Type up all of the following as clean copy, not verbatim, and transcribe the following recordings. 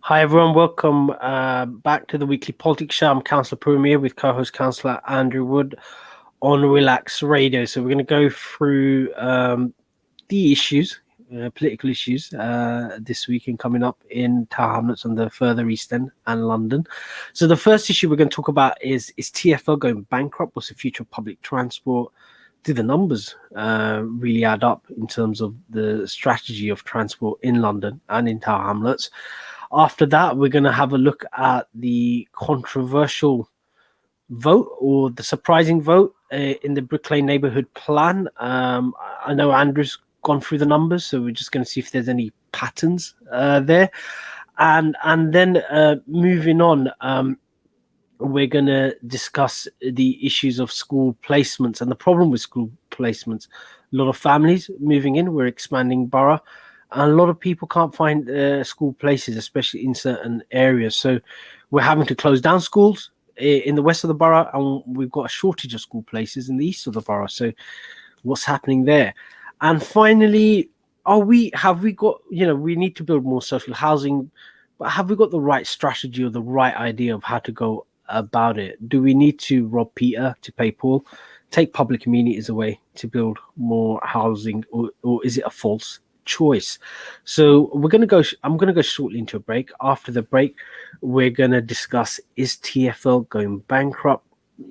Hi everyone, welcome back to the weekly politics show. I'm Councillor Puru with co-host Councillor Andrew Wood on Relax Radio. So we're going to go through the issues, political issues, this week and coming up in Tower Hamlets on the further East End and London. So the first issue we're going to talk about is TfL going bankrupt? What's the future of public transport? Do the numbers really add up in terms of the strategy of transport in London and in Tower Hamlets? After that, we're going to have a look at the controversial vote or the surprising vote in the Brick Lane neighbourhood plan. I know Andrew's gone through the numbers, so we're just going to see if there's any patterns there. And then moving on, we're going to discuss the issues of school placements and the problem with school placements. A lot of families moving in, we're expanding borough, and a lot of people can't find school places, especially in certain areas. So we're having to close down schools in the west of the borough, and we've got a shortage of school places in the east of the borough. So what's happening there? And finally, have we got, we need to build more social housing, but have we got the right strategy or the right idea of how to go about it? Do we need to rob Peter to pay Paul, take public amenities away to build more housing, or is it a false choice? So I'm going to go shortly into a break. After the break, we're going to discuss, is TfL going bankrupt?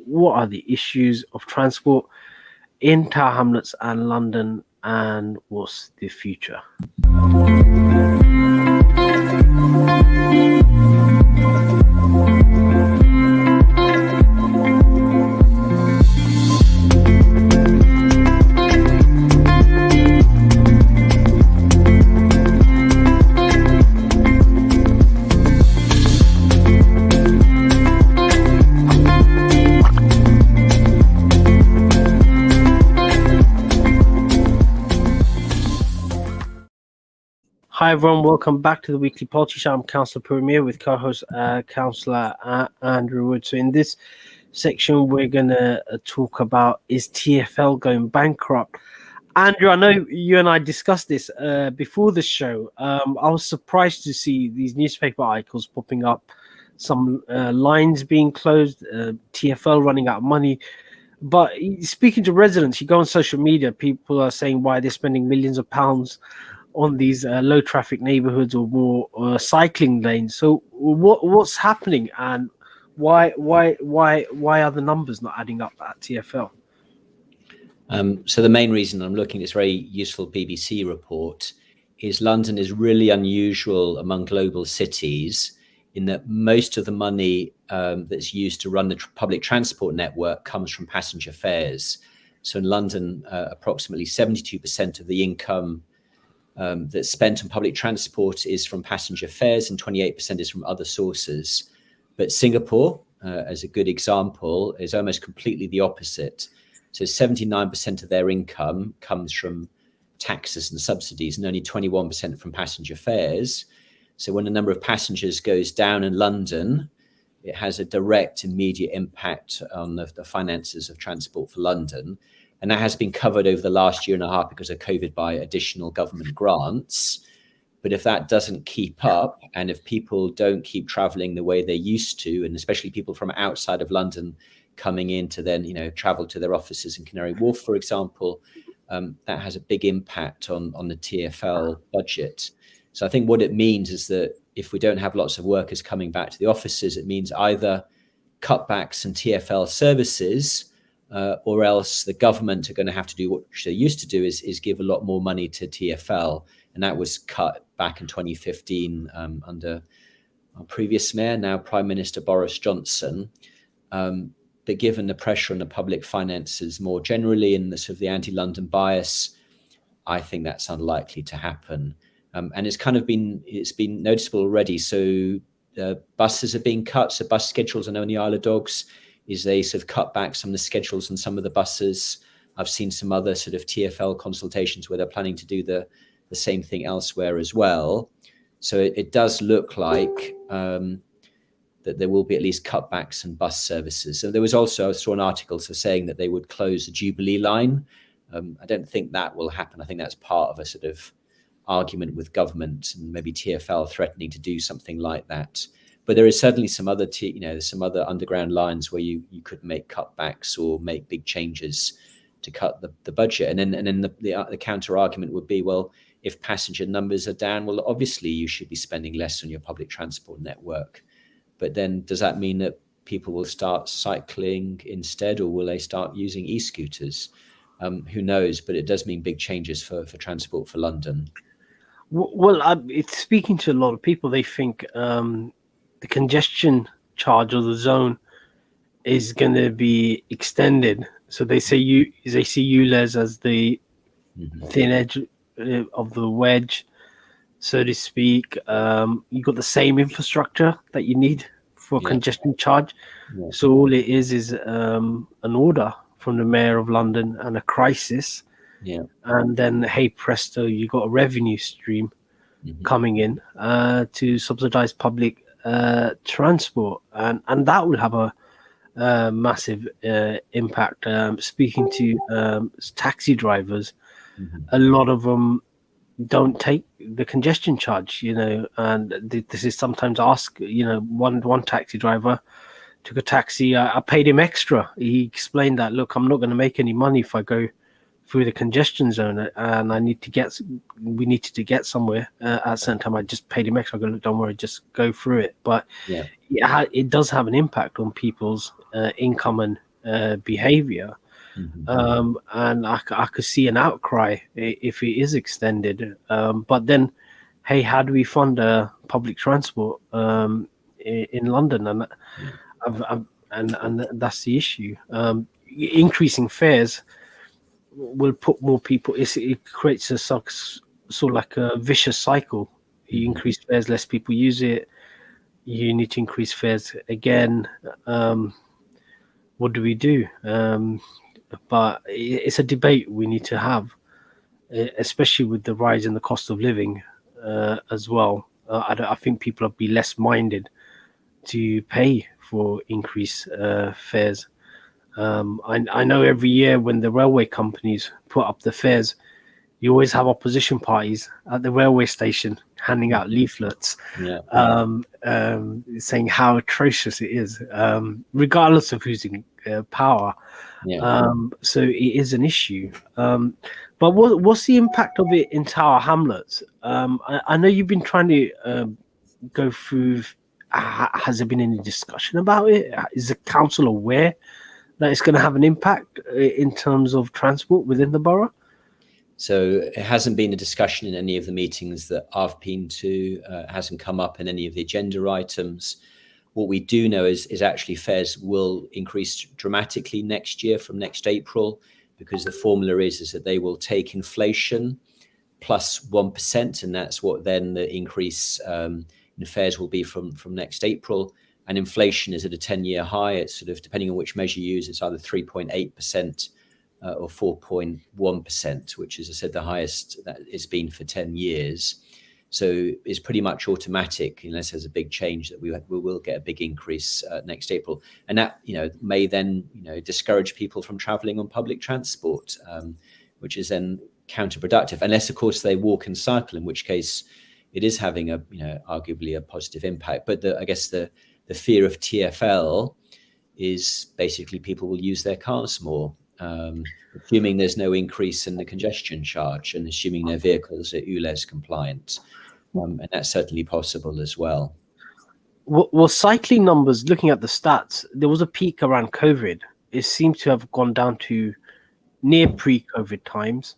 What are the issues of transport in Tower Hamlets and London, and what's the future? Hi everyone, welcome back to the weekly politics show. I'm Councillor Puru with co-host Councillor Andrew Wood. So in this section, we're going to talk about, is TfL going bankrupt? Andrew, I know you and I discussed this before the show. I was surprised to see these newspaper articles popping up, some lines being closed, TfL running out of money. But speaking to residents, you go on social media, people are saying why they're spending millions of pounds on these low traffic neighborhoods or more cycling lanes. So what's happening, and why are the numbers not adding up at TfL? So the main reason I'm looking at this very useful BBC report is London is really unusual among global cities in that most of the money that's used to run the public transport network comes from passenger fares. So in London, approximately 72% of the income that's spent on public transport is from passenger fares, and 28% is from other sources. But Singapore, as a good example, is almost completely the opposite. So 79% of their income comes from taxes and subsidies, and only 21% from passenger fares. So when the number of passengers goes down in London, it has a direct, immediate impact on the finances of transport for London. And that has been covered over the last year and a half because of COVID by additional government grants. But if that doesn't keep up, and if people don't keep traveling the way they used to, and especially people from outside of London coming in to then, travel to their offices in Canary Wharf, for example, that has a big impact on the TfL budget. So I think what it means is that if we don't have lots of workers coming back to the offices, it means either cutbacks in TfL services, or else the government are going to have to do what they used to do, is give a lot more money to TfL. And that was cut back in 2015 under our previous mayor, now Prime Minister Boris Johnson. But given the pressure on the public finances more generally and the sort of the anti-London bias, I think that's unlikely to happen. And it's been noticeable already. So buses are being cut. So bus schedules, I know in the Isle of Dogs, is they sort of cut back some of the schedules on some of the buses. I've seen some other sort of TfL consultations where they're planning to do the same thing elsewhere as well. So it does look like that there will be at least cutbacks in bus services. So I saw an article saying that they would close the Jubilee line. I don't think that will happen. I think that's part of a sort of argument with government and maybe TfL threatening to do something like that. But there is certainly some other, some other underground lines where you could make cutbacks or make big changes to cut the budget. And then the counter argument would be, well, if passenger numbers are down, well, obviously you should be spending less on your public transport network. But then does that mean that people will start cycling instead, or will they start using e-scooters? Who knows? But it does mean big changes for transport for London. Well, it's speaking to a lot of people. They think the congestion charge or the zone is going to be extended. So they see ULEZ as the thin edge of the wedge, so to speak. You got the same infrastructure that you need for congestion charge. Yeah. So all it is an order from the Mayor of London and a crisis. Yeah. And then, hey presto, you got a revenue stream coming in to subsidize public transport, and that will have a massive impact. Speaking to taxi drivers, a lot of them don't take the congestion charge, and this is sometimes asked. One taxi driver took a taxi. I paid him extra. He explained that, look, I'm not going to make any money if I go through the congestion zone, and we needed to get somewhere at a certain time. I just paid him extra. I go, look, don't worry, just go through it. But it does have an impact on people's income and behavior. And I could see an outcry if it is extended. But then, hey, how do we fund public transport in London? And that's the issue. Increasing fares will put more people. It creates a sort of like a vicious cycle. You increase fares, less people use it. You need to increase fares again. What do we do? But it's a debate we need to have, especially with the rise in the cost of living as well. I think people will be less minded to pay for increased fares. I know every year when the railway companies put up the fares, you always have opposition parties at the railway station handing out leaflets, saying how atrocious it is, regardless of who's in power. So it is an issue. But what's the impact of it in Tower Hamlets? I know you've been trying to go through. Has there been any discussion about it? Is the council aware that it's going to have an impact in terms of transport within the borough? So it hasn't been a discussion in any of the meetings that I've been to. It hasn't come up in any of the agenda items. What we do know is actually fares will increase dramatically next year from next April, because the formula is that they will take inflation plus 1%, and that's what then the increase in fares will be from next April. And inflation is at a 10-year high. It's sort of, depending on which measure you use, it's either 3.8% or 4.1%, which, as I said, the highest that it's been for 10 years. So it's pretty much automatic, unless there's a big change, that we will get a big increase next April. And that, may then, discourage people from traveling on public transport, which is then counterproductive, unless, of course, they walk and cycle, in which case it is having a, arguably a positive impact. But I guess the fear of TfL is basically people will use their cars more, assuming there's no increase in the congestion charge and assuming their vehicles are ULEZ compliant. And that's certainly possible as well. Well, cycling numbers, looking at the stats, there was a peak around COVID. It seems to have gone down to near pre-COVID times.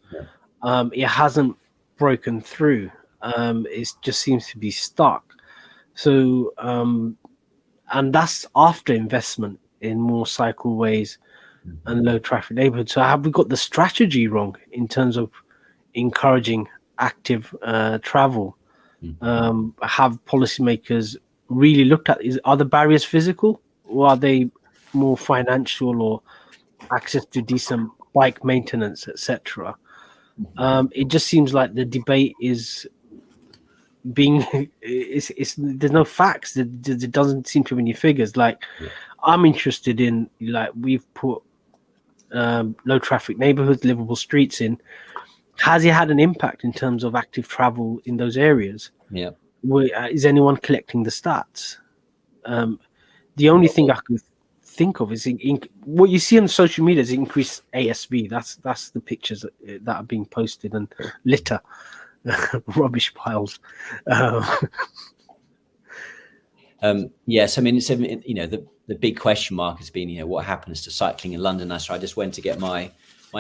It hasn't broken through. It just seems to be stuck. So, and that's after investment in more cycleways and low traffic neighborhoods. So have we got the strategy wrong in terms of encouraging active travel? Have policymakers really looked at, are the barriers physical, or are they more financial, or access to decent bike maintenance, etc.? It just seems like the debate is being there's no facts. There doesn't seem to be any figures. I'm interested in, we've put low traffic neighborhoods, livable streets in has it had an impact in terms of active travel in those areas? Yeah. Is anyone collecting the stats? The only thing I could think of is what you see on social media is increased ASB. That's the pictures that are being posted, and litter, rubbish piles. Yes, I mean, it's, the big question mark has been, what happens to cycling in London? So I just went to get my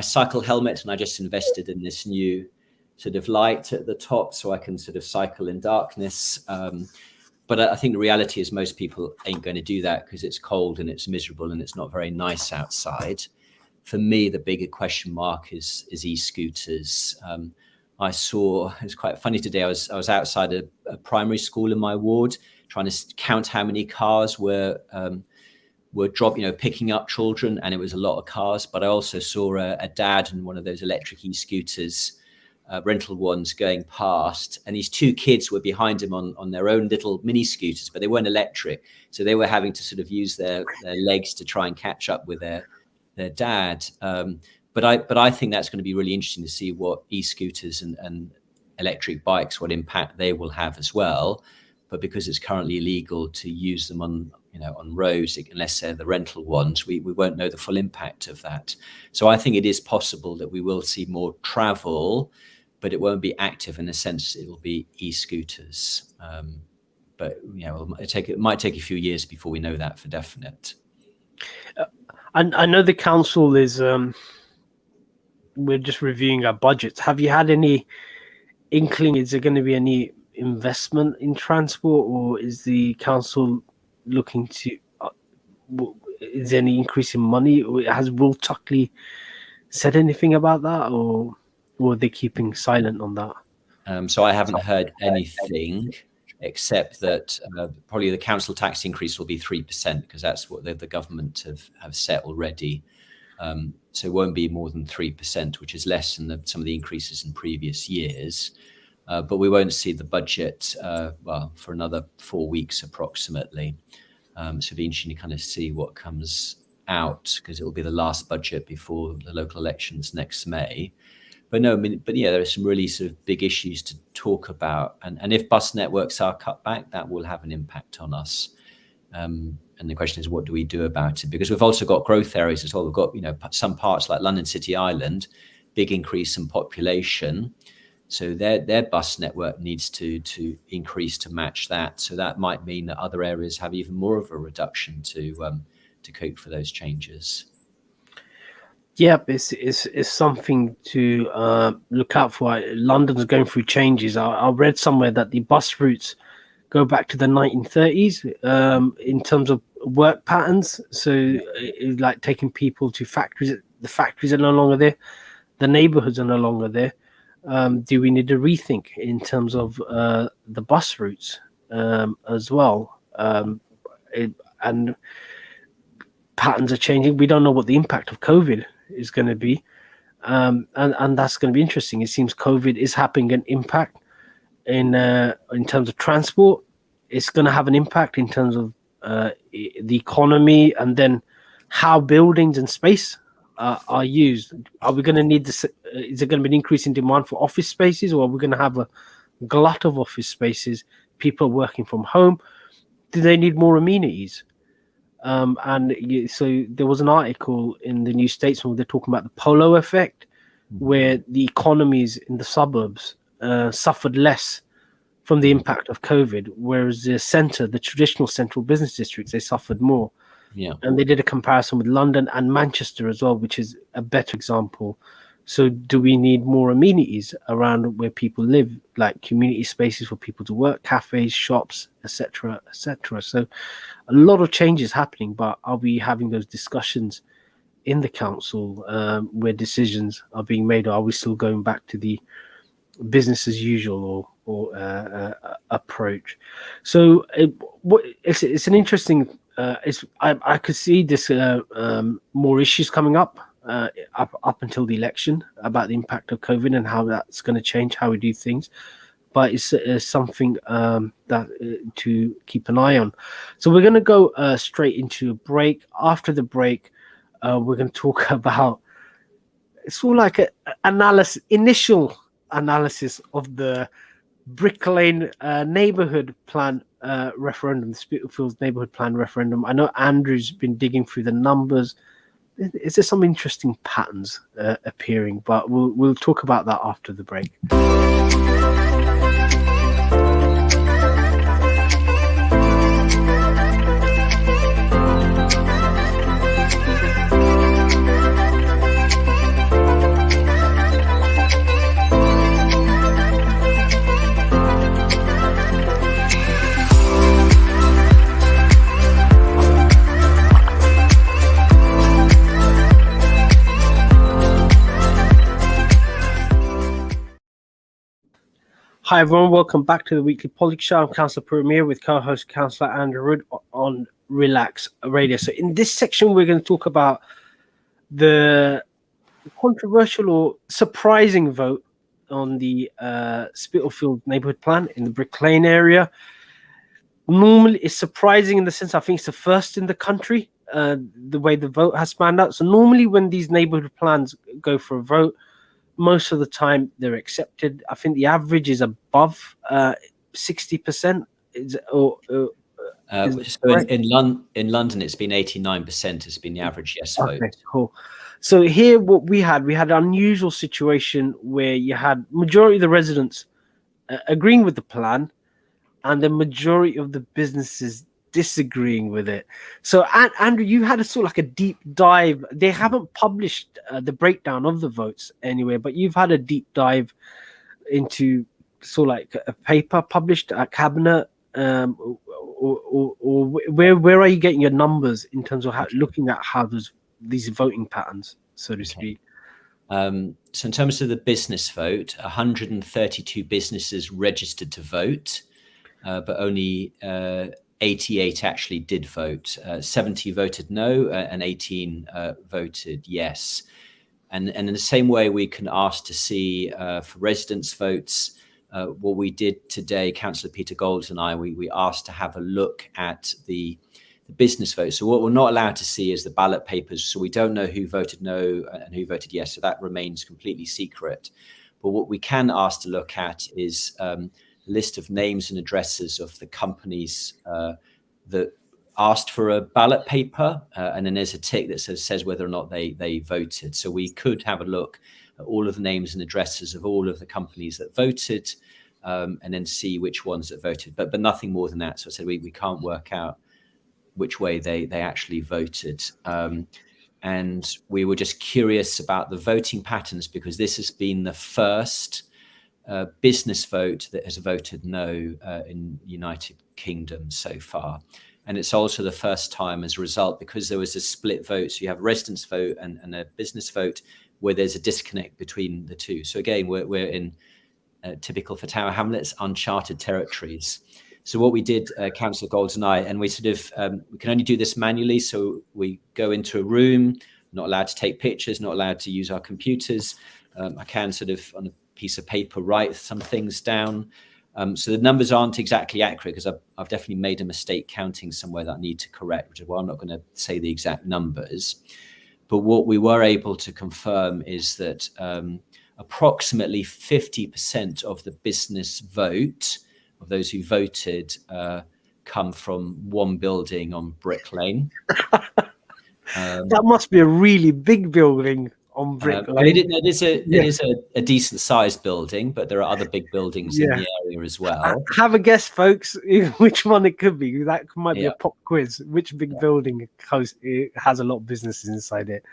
cycle helmet, and I just invested in this new sort of light at the top so I can sort of cycle in darkness. But I think the reality is most people ain't going to do that because it's cold and it's miserable and it's not very nice outside. For me, the bigger question mark is e-scooters. I saw, it was quite funny today, I was outside a primary school in my ward trying to count how many cars were picking up children, and it was a lot of cars. But I also saw a dad in one of those electric e-scooters, rental ones, going past, and these two kids were behind him on their own little mini scooters, but they weren't electric, so they were having to sort of use their legs to try and catch up with their dad. But I think that's going to be really interesting to see what e-scooters and electric bikes, what impact they will have as well. But because it's currently illegal to use them on roads, unless they're the rental ones, we won't know the full impact of that. So I think it is possible that we will see more travel, but it won't be active in the sense it will be e-scooters. But it might take a few years before we know that for definite. I know the council is we're just reviewing our budgets. Have you had any inkling? Is there going to be any investment in transport, or is the council looking to? Is there any increase in money? Or has Will Tuckley said anything about that, or are they keeping silent on that? So I haven't heard anything except that probably the council tax increase will be 3%, because that's what the government have set already. So it won't be more than 3%, which is less than some of the increases in previous years. But we won't see the budget for another 4 weeks approximately. So it'll be interesting to kind of see what comes out, because it will be the last budget before the local elections next May. But there are some really sort of big issues to talk about. And if bus networks are cut back, that will have an impact on us. And the question is, what do we do about it? Because we've also got growth areas as well. We've got, some parts like London City Island, big increase in population. So their bus network needs to increase to match that. So that might mean that other areas have even more of a reduction to cope for those changes. Yeah, it's something to look out for. London's going through changes. I read somewhere that the bus routes go back to the 1930s in terms of work patterns. So it's like taking people to factories. The factories are no longer there. The neighbourhoods are no longer there. Do we need to rethink in terms of the bus routes as well? And patterns are changing. We don't know what the impact of COVID is going to be, and that's going to be interesting. It seems COVID is having an impact in terms of transport. It's going to have an impact in terms of the economy, and then how buildings and space are used. Are we going to need this? Is there going to be an increase in demand for office spaces, or are we going to have a glut of office spaces? People working from home. Do they need more amenities? So there was an article in the New Statesman where they're talking about the polo effect, where the economies in the suburbs suffered less from the impact of COVID, whereas the traditional central business districts, they suffered more. Yeah. And they did a comparison with London and Manchester as well, which is a better example. So do we need more amenities around where people live, like community spaces for people to work, cafes, shops, etc., etc.? So a lot of changes happening, but are we having those discussions in the council where decisions are being made, or are we still going back to the business as usual or approach? So it's an interesting. I could see this more issues coming up until the election about the impact of COVID and how that's going to change how we do things. But it's something that to keep an eye on. So we're going to go straight into a break. After the break, we're going to talk about it's all like a initial analysis of the Brick Lane neighbourhood plan referendum, the Spitalfields neighbourhood plan referendum. I know Andrew's been digging through the numbers. Is there some interesting patterns appearing? But we'll talk about that after the break. Hi everyone, welcome back to the Weekly Politics Show. I'm Councillor Puru with co-host Councillor Andrew Wood on Relax Radio. So in this section, we're going to talk about the controversial or surprising vote on the Spitalfield neighbourhood plan in the Brick Lane area. Normally, it's surprising in the sense I think it's the first in the country, the way the vote has spanned out. So normally when these neighbourhood plans go for a vote, most of the time they're accepted. I think the average is above 60%. So in London, it's been 89% has been the average yes vote. Okay, cool. So here, what we had an unusual situation where you had majority of the residents agreeing with the plan, and the majority of the businesses disagreeing with it. So Andrew, you had a sort of like a deep dive. They haven't published the breakdown of the votes anywhere, but you've had a deep dive into sort of like a paper published at Cabinet, or where are you getting your numbers in terms of looking at how these voting patterns, so to speak? So in terms of the business vote, 132 businesses registered to vote, but only 88 actually did vote. 70 voted no, and 18 voted yes. And in the same way, we can ask to see for residents' votes. What we did today, Councillor Peter Gold and I, we asked to have a look at the business vote. So what we're not allowed to see is the ballot papers. So we don't know who voted no and who voted yes. So that remains completely secret. But what we can ask to look at is list of names and addresses of the companies that asked for a ballot paper, and then there's a tick that says whether or not they voted. So we could have a look at all of the names and addresses of all of the companies that voted, and then see which ones that voted, but nothing more than that. So I said we can't work out which way they actually voted. And we were just curious about the voting patterns, because this has been the first business vote that has voted no in United Kingdom so far. And it's also the first time as a result, because there was a split vote. So you have a residents vote and a business vote where there's a disconnect between the two. So again, we're in typical for Tower Hamlets, uncharted territories. So what we did, Councillor Gold and I, and we sort of, we can only do this manually. So we go into a room, not allowed to take pictures, not allowed to use our computers. I can sort of on a piece of paper write some things down. So the numbers aren't exactly accurate, because I've definitely made a mistake counting somewhere that I need to correct, which is why I'm not going to say the exact numbers. But what we were able to confirm is that approximately 50% of the business vote, of those who voted, come from one building on Brick Lane. That must be a really big building on Brick Lane. It is a decent sized building, but there are other big buildings in the area as well. Have a guess, folks, which one it could be. That might be a pop quiz. Which big building has a lot of businesses inside it?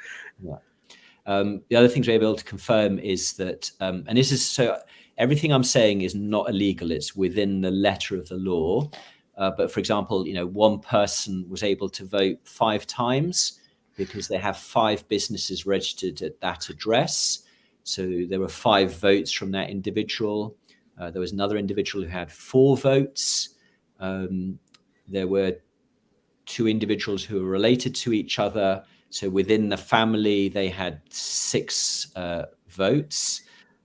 The other things we're able to confirm is that, and this is so, everything I'm saying is not illegal. It's within the letter of the law. But for example, one person was able to vote 5 times because they have 5 businesses registered at that address. So there were 5 votes from that individual. There was another individual who had 4 votes. There were 2 individuals who were related to each other. So within the family, they had 6 votes.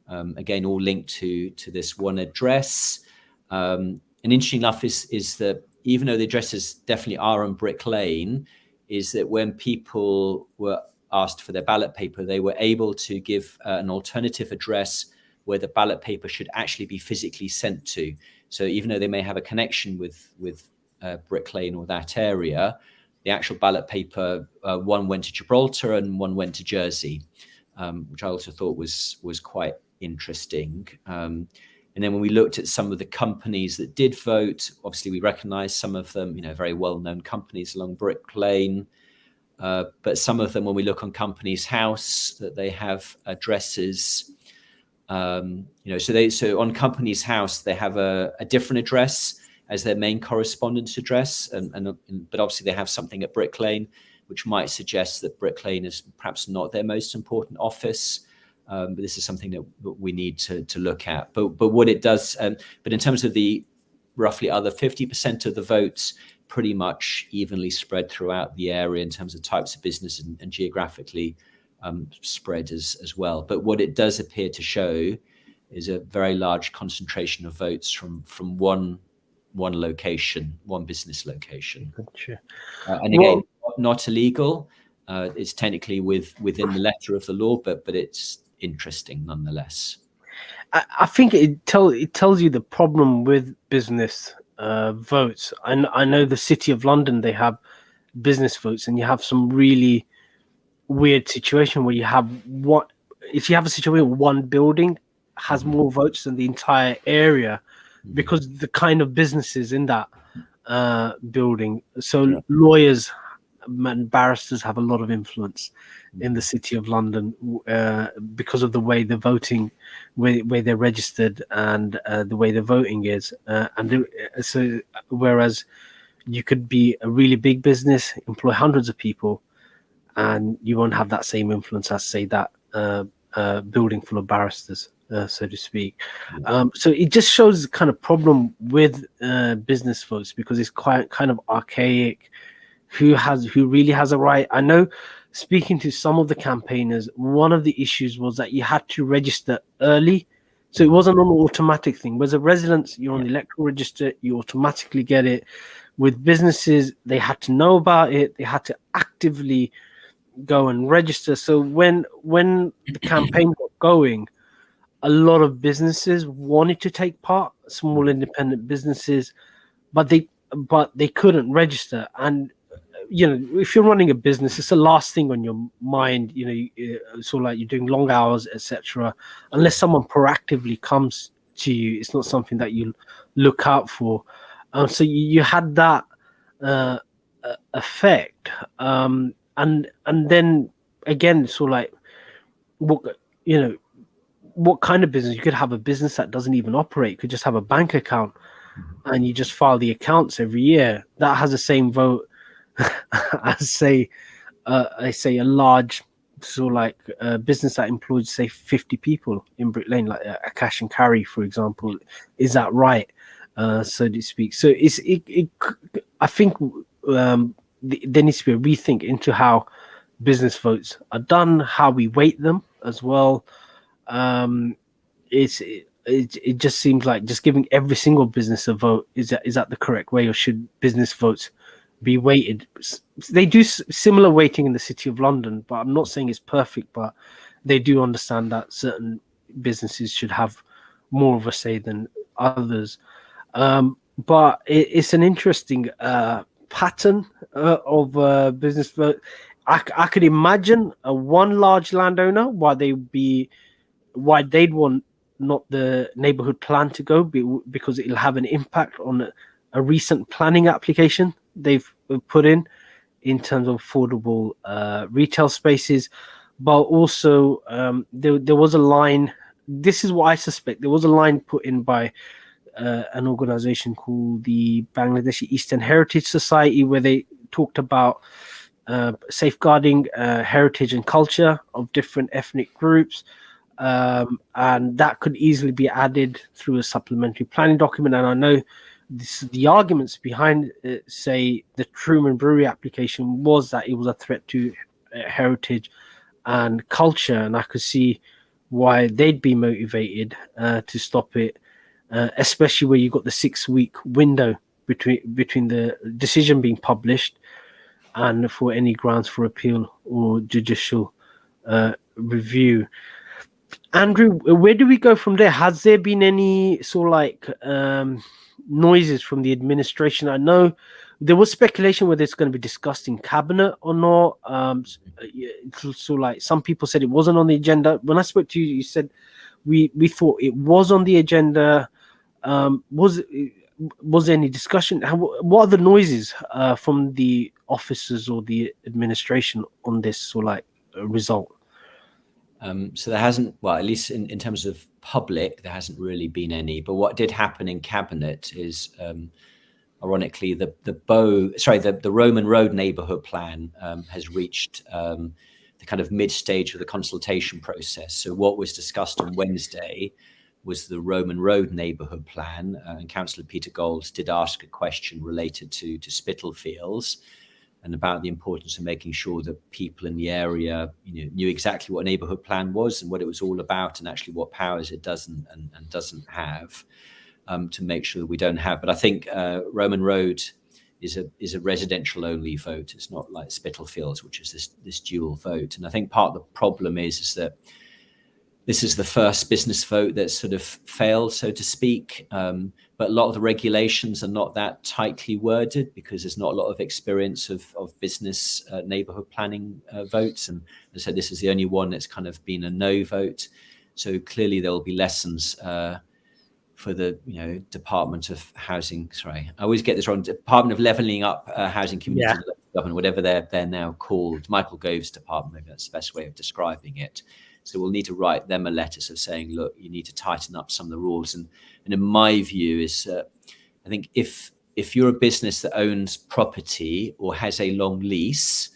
Again, all linked to this one address. And interesting enough is that even though the addresses definitely are on Brick Lane, is that when people were asked for their ballot paper, they were able to give an alternative address where the ballot paper should actually be physically sent to. So even though they may have a connection with Brick Lane or that area, the actual ballot paper, one went to Gibraltar and one went to Jersey, which I also thought was quite interesting. And then when we looked at some of the companies that did vote, obviously we recognise some of them, very well-known companies along Brick Lane. But some of them, when we look on Companies House, that they have addresses. So on Companies House, they have a different address as their main correspondence address, but obviously they have something at Brick Lane, which might suggest that Brick Lane is perhaps not their most important office. But this is something that we need to look at. But what it does, but in terms of the roughly other 50% of the votes, pretty much evenly spread throughout the area in terms of types of business and geographically spread as well. But what it does appear to show is a very large concentration of votes from one location, one business location. Gotcha. And again, not illegal. It's technically within the letter of the law, but it's interesting nonetheless. I think it tells you the problem with business votes. I know the City of London, they have business votes, and you have some really weird situation where you have if you have a situation where one building has more votes than the entire area, because the kind of businesses in that building. So lawyers and barristers have a lot of influence in the City of London because of the way the voting, way they're registered, and the way the voting is. So whereas you could be a really big business, employ hundreds of people, and you won't have that same influence as, say, that building full of barristers, so to speak. So it just shows the kind of problem with business votes, because it's quite kind of archaic. Who really has a right? I know, speaking to some of the campaigners, one of the issues was that you had to register early. So it wasn't an automatic thing. Whereas a residence, you're on the electoral register, you automatically get it. With businesses, they had to know about it. They had to actively go and register. So when the campaign got going, a lot of businesses wanted to take part, small independent businesses, but they couldn't register. And if you're running a business, it's the last thing on your mind. So like you're doing long hours, etc. Unless someone proactively comes to you, it's not something that you look out for. So you had that effect, and then again, so like what kind of business? You could have a business that doesn't even operate. You could just have a bank account, and you just file the accounts every year. That has the same vote as say a large business that employs, say, 50 people in Brick Lane, like a cash and carry, for example. Is that right, so to speak? So I think there needs to be a rethink into how business votes are done, how we weight them as well. It just seems like just giving every single business a vote is that the correct way, or should business votes be weighted? They do similar weighting in the City of London, but I'm not saying it's perfect, but they do understand that certain businesses should have more of a say than others. But it's an interesting pattern of business vote. I could imagine one large landowner why they'd want not the neighbourhood plan to go, because it'll have an impact on a recent planning application they've put in terms of affordable retail spaces. But also there was a line, this is what I suspect, there was a line put in by an organization called the Bangladeshi Eastern Heritage Society, where they talked about safeguarding heritage and culture of different ethnic groups, and that could easily be added through a supplementary planning document. And I know the arguments behind say the Truman Brewery application was that it was a threat to heritage and culture, and I could see why they'd be motivated to stop it, especially where you got the 6-week window between the decision being published and for any grounds for appeal or judicial review. Andrew, where do we go from there? Has there been any sort of like noises from the administration? I know there was speculation whether it's going to be discussed in cabinet or not. So like some people said it wasn't on the agenda. When I spoke to you, you said we thought it was on the agenda. Was there any discussion? What are the noises from the officers or the administration on this sort of like result? So there hasn't, well, at least in terms of public, there hasn't really been any. But what did happen in cabinet is, ironically, the Roman Road neighbourhood plan has reached the kind of mid-stage of the consultation process. So what was discussed on Wednesday was the Roman Road neighbourhood plan, and Councillor Peter Golds did ask a question related to Spitalfields and about the importance of making sure that people in the area, knew exactly what a neighbourhood plan was and what it was all about, and actually what powers it doesn't and doesn't have, to make sure that we don't have. But I think Roman Road is a residential only vote. It's not like Spitalfields, which is this dual vote. And I think part of the problem is that this is the first business vote that sort of failed, so to speak. But a lot of the regulations are not that tightly worded because there's not a lot of experience of business neighbourhood planning votes. And as I said, this is the only one that's kind of been a no vote. So clearly there will be lessons for the Department of Housing. Sorry, I always get this wrong. Department of Levelling Up Housing Communities and Local Government, whatever they're now called. Michael Gove's department, maybe that's the best way of describing it. So we'll need to write them a letter of saying, look, you need to tighten up some of the rules. And in my view is, I think if you're a business that owns property or has a long lease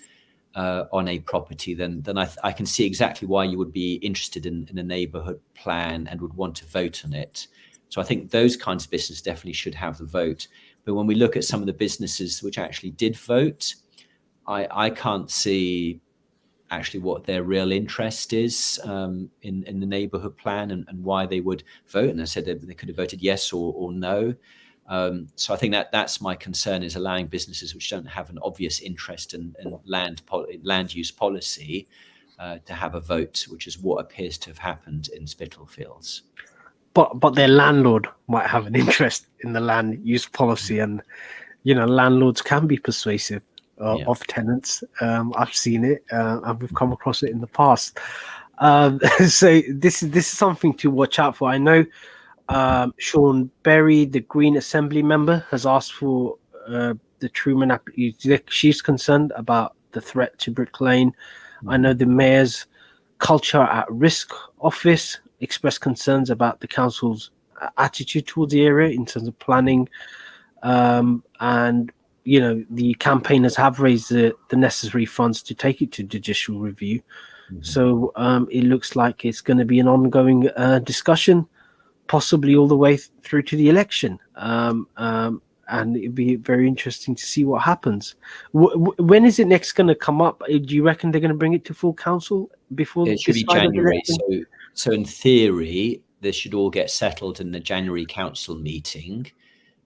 on a property, then I can see exactly why you would be interested in a neighbourhood plan and would want to vote on it. So I think those kinds of businesses definitely should have the vote. But when we look at some of the businesses which actually did vote, I can't see actually what their real interest is in the neighbourhood plan and why they would vote. And I said they could have voted yes or no. So I think that's my concern, is allowing businesses which don't have an obvious interest in land use policy to have a vote, which is what appears to have happened in Spitalfields. But their landlord might have an interest in the land use policy, and landlords can be persuasive of tenants. I've seen it, and we've come across it in the past. So this is something to watch out for. I know Sean Berry, the Green Assembly member, has asked for the Truman app. She's concerned about the threat to Brick Lane. I know the Mayor's Culture at Risk office expressed concerns about the council's attitude towards the area in terms of planning, and the campaigners have raised the necessary funds to take it to judicial review. So it looks like it's going to be an ongoing discussion, possibly all the way through to the election. And it'd be very interesting to see what happens. When is it next going to come up? Do you reckon they're going to bring it to full council before it should be January? So in theory, this should all get settled in the January council meeting.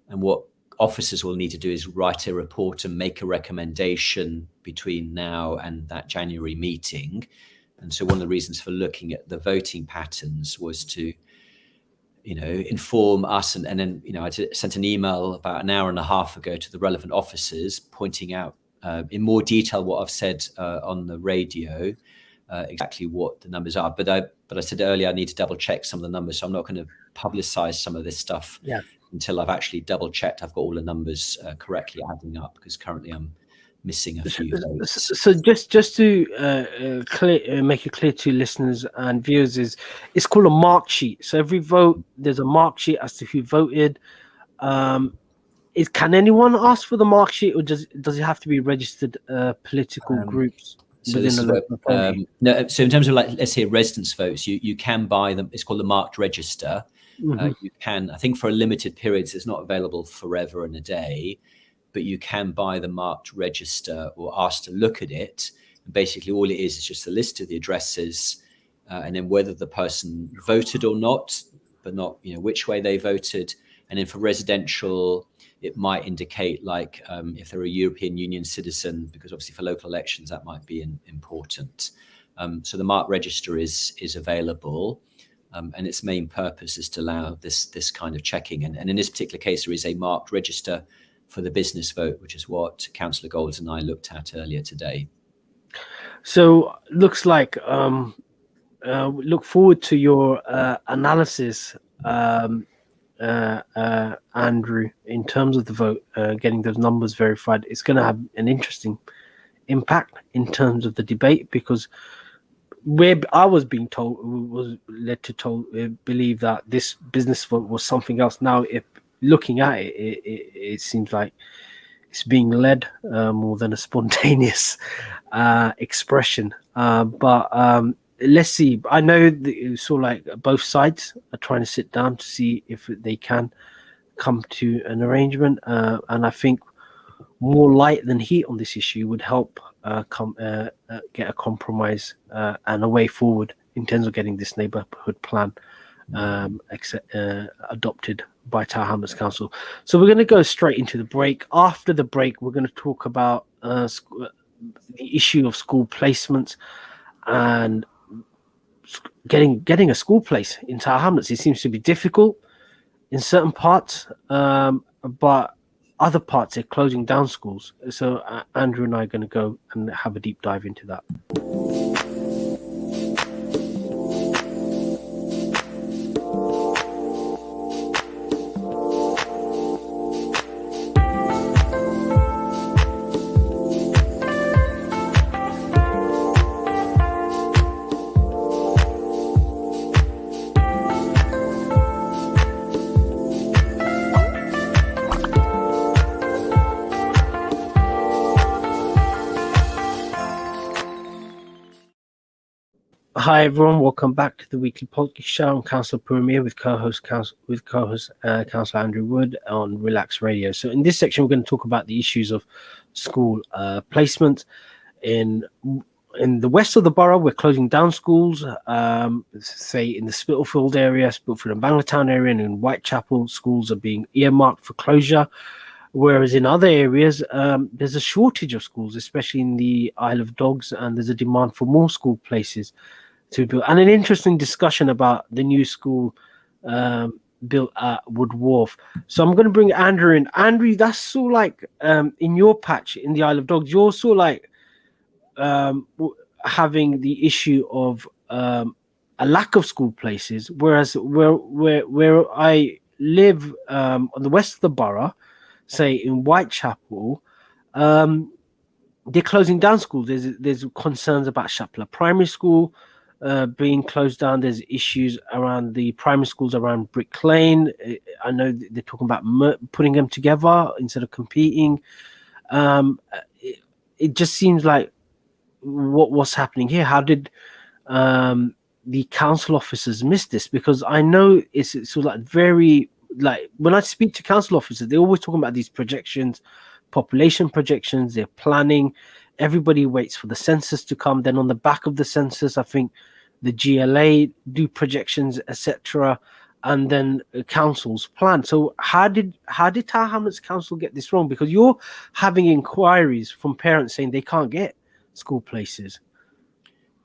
And what officers will need to do is write a report and make a recommendation between now and that January meeting. And so one of the reasons for looking at the voting patterns was to, inform us. And then, I sent an email about an hour and a half ago to the relevant officers, pointing out in more detail what I've said on the radio, exactly what the numbers are. But I said earlier, I need to double check some of the numbers. So I'm not going to publicize some of this stuff until I've actually double checked I've got all the numbers correctly adding up, because currently I'm missing a few votes. So just to make it clear to listeners and viewers, it's called a mark sheet. So every vote, there's a mark sheet as to who voted. Can anyone ask for the mark sheet, or does it have to be registered political groups? So this is no. So in terms of, like, let's say residence votes, you can buy them. It's called the marked register. You can, I think, for a limited periods, it's not available forever and a day, but you can buy the marked register or ask to look at it. And basically, all it is just a list of the addresses, and then whether the person voted or not, but not which way they voted, And then for residential, it might indicate like if they're a European Union citizen, because obviously for local elections that might be important. So the marked register is available, and its main purpose is to allow this kind of checking. And in this particular case, there is a marked register for the business vote, which is what Councillor Golds and I looked at earlier today. So looks like look forward to your analysis, Andrew, in terms of the vote, getting those numbers verified. It's going to have an interesting impact in terms of the debate, because where I was being told, was led to believe that this business vote was something else. Now, if looking at it, it seems like it's being led more than a spontaneous expression. But let's see. I know that sort of like both sides are trying to sit down to see if they can come to an arrangement, and I think more light than heat on this issue would help get a compromise and a way forward in terms of getting this neighbourhood plan adopted by Tower Hamlets Council. So we're going to go straight into the break. After the break, we're going to talk about the issue of school placements and getting a school place in Tower Hamlets. It seems to be difficult in certain parts, but other parts they're closing down schools. So Andrew and I are going to go and have a deep dive into that. Hi everyone, welcome back to the weekly podcast show. I'm Councillor Puru with co-host Councillor Andrew Wood on Relax Radio. So in this section, we're going to talk about the issues of school placement in the west of the borough. We're closing down schools, say in the Spitalfield area, Spitalfield and Bangortown area, and in Whitechapel, schools are being earmarked for closure. Whereas in other areas, there's a shortage of schools, especially in the Isle of Dogs, and there's a demand for more school places to build. And an interesting discussion about the new school built at Wood Wharf. So I'm going to bring Andrew in. Andrew, that's sort of like in your patch in the Isle of Dogs, you're sort of like having the issue of a lack of school places, whereas where I live on the west of the borough, say in Whitechapel, they're closing down schools. There's concerns about Shapler Primary School being closed down. There's issues around the primary schools around Brick Lane. I know they're talking about putting them together instead of competing. It just seems like what's happening here. How did the council officers miss this? Because I know it's sort of like very, like when I speak to council officers, they're always talking about these projections, population projections, they're planning. Everybody waits for the census to come. Then on the back of the census, I think the GLA do projections, etc., and then councils plan. So how did Tower Hamlets Council get this wrong? Because you're having inquiries from parents saying they can't get school places.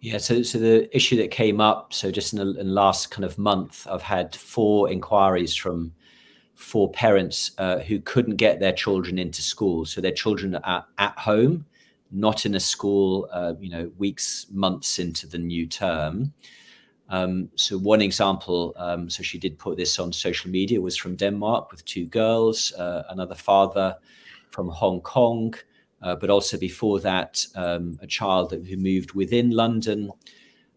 Yeah, so the issue that came up, so just in the last kind of month, I've had 4 inquiries from 4 parents who couldn't get their children into school. So their children are at home, not in a school, weeks, months into the new term. So one example, so she did put this on social media, was from Denmark with 2 girls, another father from Hong Kong, but also before that, a child who moved within London,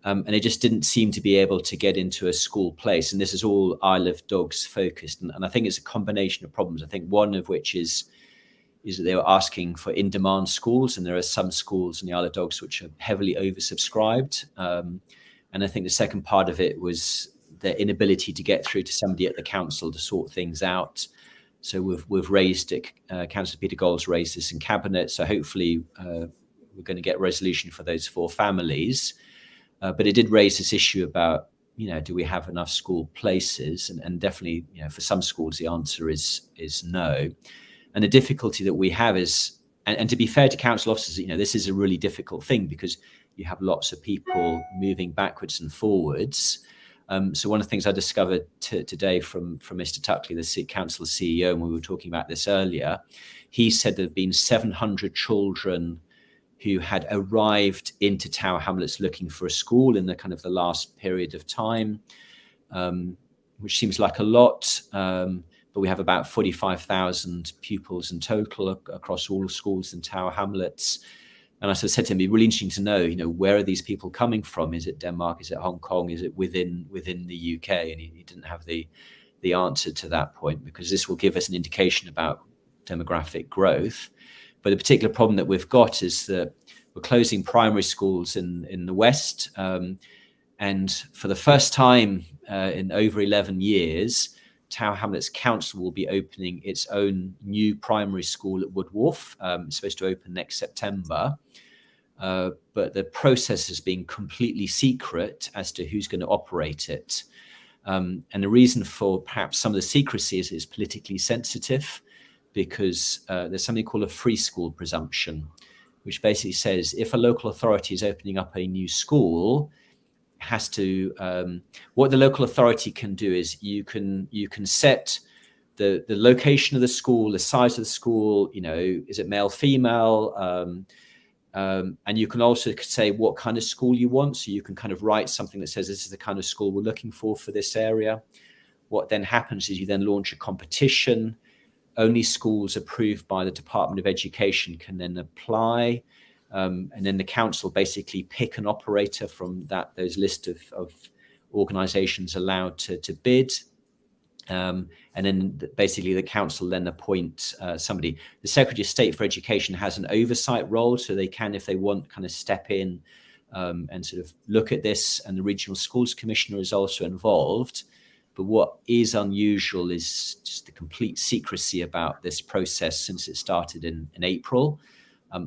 and they just didn't seem to be able to get into a school place. And this is all Isle of Dogs focused. And I think it's a combination of problems. I think one of which is that they were asking for in-demand schools, and there are some schools in the Isle of Dogs which are heavily oversubscribed. And I think the second part of it was their inability to get through to somebody at the council to sort things out. So we've raised it. Councillor Peter Golds raised this in cabinet. So hopefully we're going to get resolution for those 4 families. But it did raise this issue about do we have enough school places? And definitely, for some schools, the answer is no. And the difficulty that we have is, and to be fair to council officers, this is a really difficult thing because you have lots of people moving backwards and forwards. So one of the things I discovered today from Mr. Tuckley, the council CEO, and we were talking about this earlier, he said there have been 700 children who had arrived into Tower Hamlets looking for a school in the last period of time, which seems like a lot. But we have about 45,000 pupils in total across all schools in Tower Hamlets. And I sort of said to him, it'd be really interesting to know, where are these people coming from? Is it Denmark? Is it Hong Kong? Is it within the UK? And he didn't have the answer to that point, because this will give us an indication about demographic growth. But the particular problem that we've got is that we're closing primary schools in the West. And for the first time in over 11 years, Tower Hamlets Council will be opening its own new primary school at Wood Wharf. It's supposed to open next September. But the process has been completely secret as to who's going to operate it. And the reason for perhaps some of the secrecy is politically sensitive, because there's something called a free school presumption, which basically says if a local authority is opening up a new school, has to what the local authority can do is you can set the location of the school, the size of the school, is it male, female, and you can also say what kind of school you want. So you can kind of write something that says this is the kind of school we're looking for this area. What then happens is you then launch a competition. Only schools approved by the Department of Education can then apply. And then the council basically pick an operator from those list of organisations allowed to bid. And then basically the council then appoint somebody. The Secretary of State for Education has an oversight role, so they can, if they want, kind of step in and sort of look at this. And the Regional Schools Commissioner is also involved. But what is unusual is just the complete secrecy about this process since it started in April.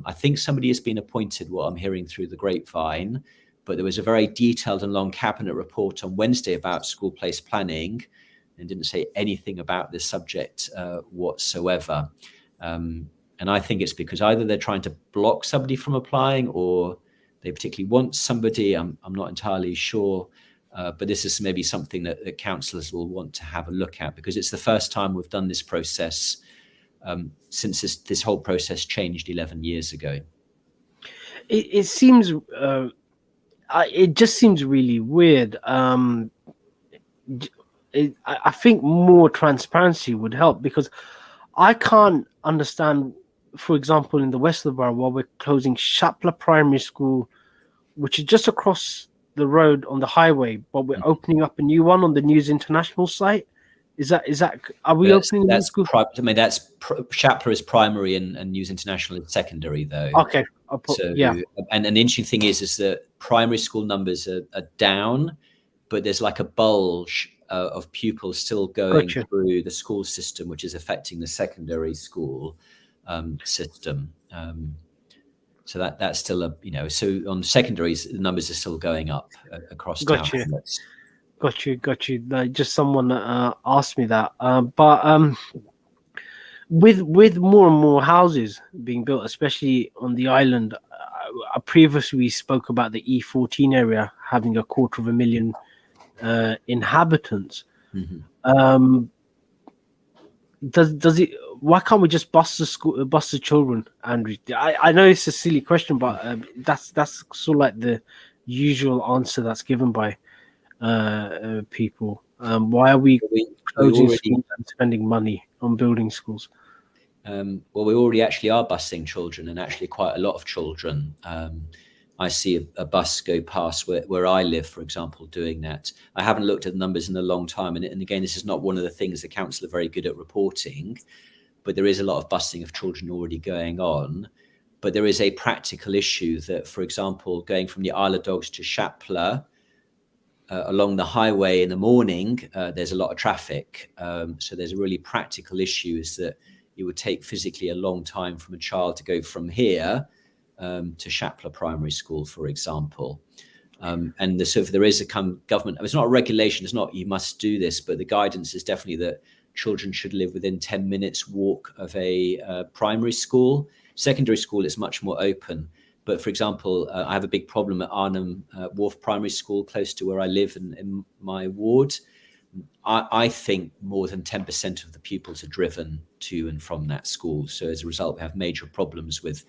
I think somebody has been appointed, what I'm hearing through the grapevine, but there was a very detailed and long cabinet report on Wednesday about school place planning and didn't say anything about this subject whatsoever. And I think it's because either they're trying to block somebody from applying or they particularly want somebody. I'm not entirely sure. But this is maybe something that councillors will want to have a look at, because it's the first time we've done this process since this whole process changed 11 years ago. It seems, it just seems really weird. I think more transparency would help, because I can't understand, for example, in the west of the borough, while we're closing Cllr Primary School, which is just across the road on the highway, but we're opening up a new one on the News International site. Is that are we opening a new school? Cllr is primary and News International is secondary, though. Okay. And an interesting thing is that primary school numbers are down, but there's like a bulge of pupils still going through the school system, which is affecting the secondary school system. So that's still so on secondaries, the numbers are still going up across town. Got you. Just someone asked me that. But with more and more houses being built, especially on the island, previously we spoke about the E14 area having 250,000 inhabitants. Mm-hmm. Does it? Why can't we just bus the children, Andrew? I know it's a silly question, but that's sort of like the usual answer that's given by people. Why are we closing schools and spending money on building schools? Well, we already actually are busing children, and actually quite a lot of children. I see a bus go past where I live, for example, doing that. I haven't looked at the numbers in a long time. And again, this is not one of the things the council are very good at reporting, but there is a lot of busing of children already going on. But there is a practical issue that, for example, going from the Isle of Dogs to Cllr, along the highway in the morning, there's a lot of traffic. So there's a really practical issue, is that it would take physically a long time from a child to go from here to Cllr Primary School, for example. And so if there is a government, it's not a regulation, it's not you must do this, but the guidance is definitely that children should live within 10 minutes walk of a primary school. Secondary school is much more open. But for example, I have a big problem at Arnhem Wharf Primary School, close to where I live in my ward. I think more than 10% of the pupils are driven to and from that school. So as a result, we have major problems with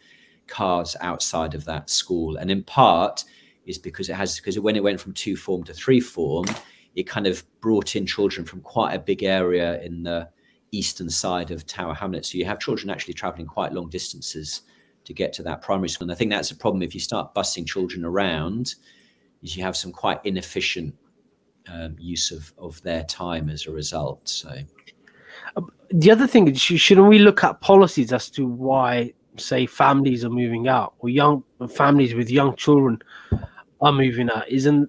cars outside of that school. And in part is because when it went from 2 form to 3 form, it kind of brought in children from quite a big area in the eastern side of Tower Hamlets. So you have children actually traveling quite long distances to get to that primary school. And I think that's a problem if you start busing children around, is you have some quite inefficient use of their time as a result. So the other thing is, shouldn't we look at policies as to why, say, families are moving out, or young families with young children are moving out? Isn't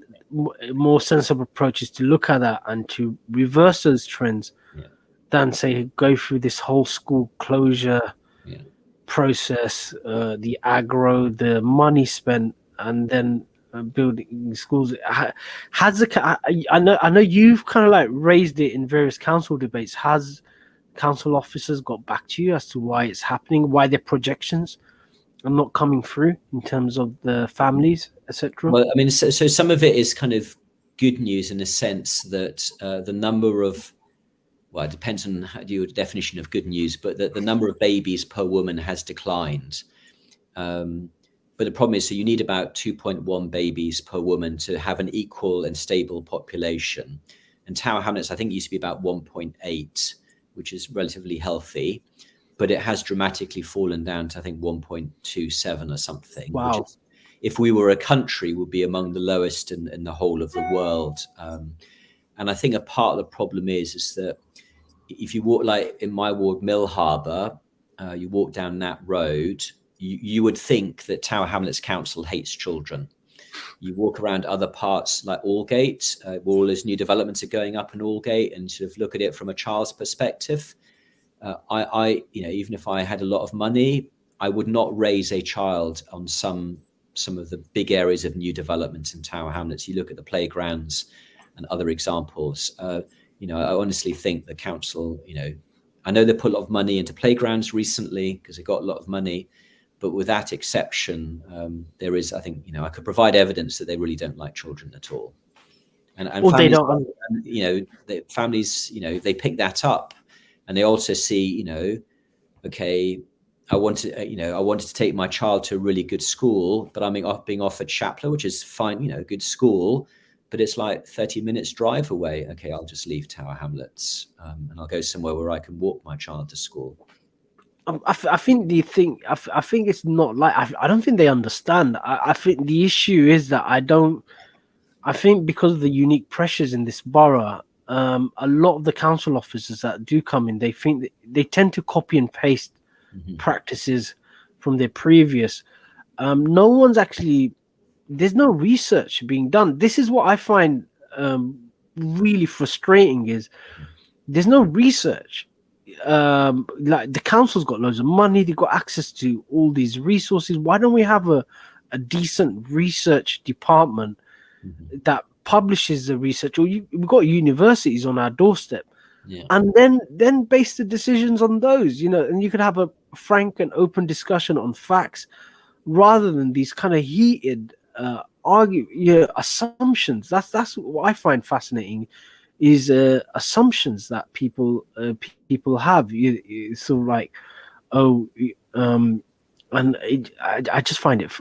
a more sensible approach is to look at that and to reverse those trends than, say, go through this whole school closure process, the aggro, the money spent, and then building schools. I know you've kind of like raised it in various council debates. Has council officers got back to you as to why it's happening, why their projections are not coming through in terms of the families, etc.? Well, I mean, so some of it is kind of good news in a sense that the number of, well, it depends on your definition of good news, but the number of babies per woman has declined. But the problem is, so you need about 2.1 babies per woman to have an equal and stable population. And Tower Hamlets, I think, used to be about 1.8, which is relatively healthy, but it has dramatically fallen down to, I think, 1.27 or something. Wow. Which is, if we were a country, would be among the lowest in the whole of the world. And I think a part of the problem is that if you walk, like in my ward, Mill Harbour, you walk down that road, you would think that Tower Hamlets Council hates children. You walk around other parts like Aldgate, where all those new developments are going up in Aldgate, and sort of look at it from a child's perspective. Even if I had a lot of money, I would not raise a child on some of the big areas of new developments in Tower Hamlets. You look at the playgrounds and other examples. I honestly think the council, I know they put a lot of money into playgrounds recently because they got a lot of money, but with that exception, there is, I think, I could provide evidence that they really don't like children at all. And well, families, they don't, families, they pick that up, and they also see, okay, I wanted to take my child to a really good school, but I'm being offered Cllr, which is fine, good school, but it's like 30 minutes drive away. Okay, I'll just leave Tower Hamlets and I'll go somewhere where I can walk my child to school. I think it's not like, I don't think they understand. I think the issue is that I think because of the unique pressures in this borough, a lot of the council officers that do come in, they think that they tend to copy and paste practices from their previous. No one's actually, there's no research being done. This is what I find really frustrating, is there's no research. Like the council's got loads of money, they've got access to all these resources. Why don't we have a decent research department that publishes the research? Or we've got universities on our doorstep, and then base the decisions on those, and you could have a frank and open discussion on facts rather than these kind of heated assumptions. That's what I find fascinating, is assumptions that people have. It's sort of like, and I just find it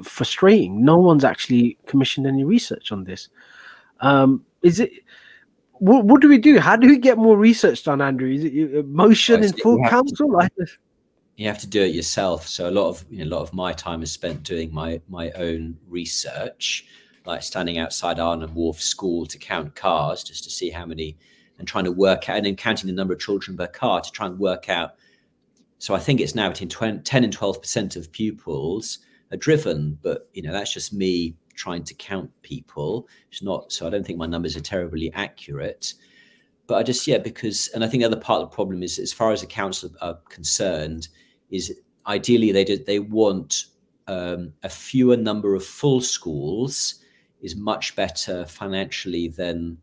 frustrating. No one's actually commissioned any research on this. Is it? What do we do? How do we get more research done, Andrew? Is it motion in full council? You have to do it yourself. So a lot of my time is spent doing my own research, like standing outside Arnhem Wharf School to count cars just to see how many, and trying to work out, and then counting the number of children per car to try and work out. So I think it's now between 10 and 12% of pupils are driven, but that's just me trying to count people. It's not, so I don't think my numbers are terribly accurate. But I just, because, and I think the other part of the problem is, as far as the council are concerned, is ideally they want a fewer number of full schools is much better financially than